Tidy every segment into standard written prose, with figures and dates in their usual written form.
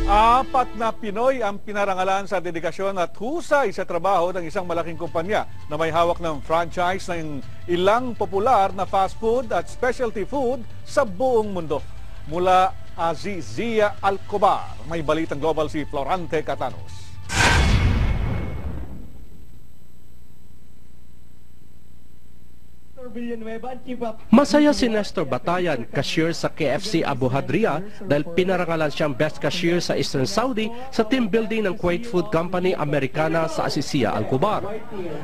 Apat na Pinoy ang pinarangalan sa dedikasyon at husay sa trabaho ng isang malaking kumpanya na may hawak ng franchise ng ilang popular na fast food at specialty food sa buong mundo. Mula Azizia Alcobar, may balitang global si Florante Catanos. Masaya si Nestor Batayan, cashier sa KFC Abu Hadria dahil pinarangalan siyang best cashier sa Eastern Saudi sa team building ng Kuwait Food Company Americana sa Azizia Alcobar.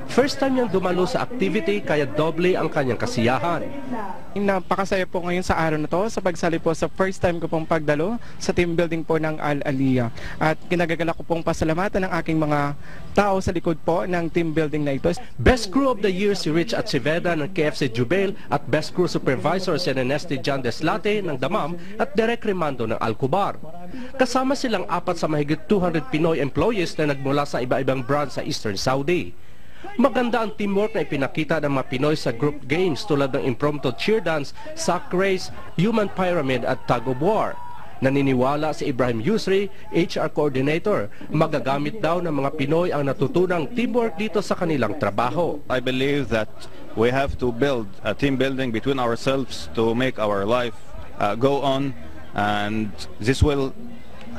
First time niyang dumalo sa activity kaya doble ang kanyang kasiyahan. Napakasaya po ngayon sa araw na to sa pagsali po sa first time ko pong pagdalo sa team building po ng Al Aliyah. At kinagagala ko pong pasalamatan ng aking mga tao sa likod po ng team building na ito. Best Crew of the Year si Rich Atsiveda ng KFC Jubail at Best Crew Supervisor si Neneste John Deslate ng Damam at Derek Rimando ng Alcobar. Kasama silang apat sa mahigit 200 Pinoy employees na nagmula sa iba-ibang brand sa Eastern Saudi. Maganda ang teamwork na ipinakita ng mga Pinoy sa group games tulad ng impromptu cheer dance, sack race, human pyramid at tug of war. Naniniwala si Ibrahim Yusri, HR Coordinator, magagamit daw ng mga Pinoy ang natutunang teamwork dito sa kanilang trabaho. I believe that we have to build a team building between ourselves to make our life go on, and this will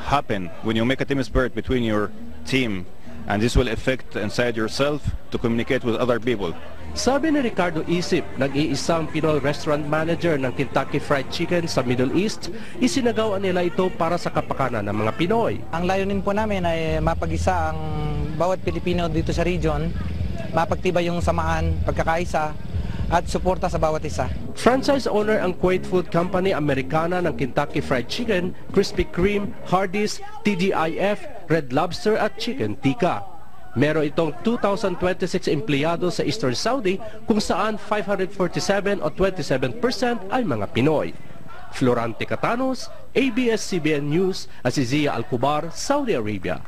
happen when you make a team spirit between your team, and this will affect inside yourself to communicate with other people. Sabi ni Ricardo Isip, nag-iisang Pinoy restaurant manager ng Kentucky Fried Chicken sa Middle East, isinagawa nila ito para sa kapakanan ng mga Pinoy. Ang layunin po namin ay mapag-isa ang bawat Pilipino dito sa region, mapagtibay yung samaan, pagkakaisa, at suporta sa bawat isa. Franchise owner ang Kuwait Food Company Americana ng Kentucky Fried Chicken, Krispy Kreme, Hardee's, TGIF, Red Lobster at Chicken Tikka. Meron itong 2,026 empleyado sa Eastern Saudi kung saan 547 o 27% ay mga Pinoy. Florante Catanos, ABS-CBN News, Azizia Alcobar, Saudi Arabia.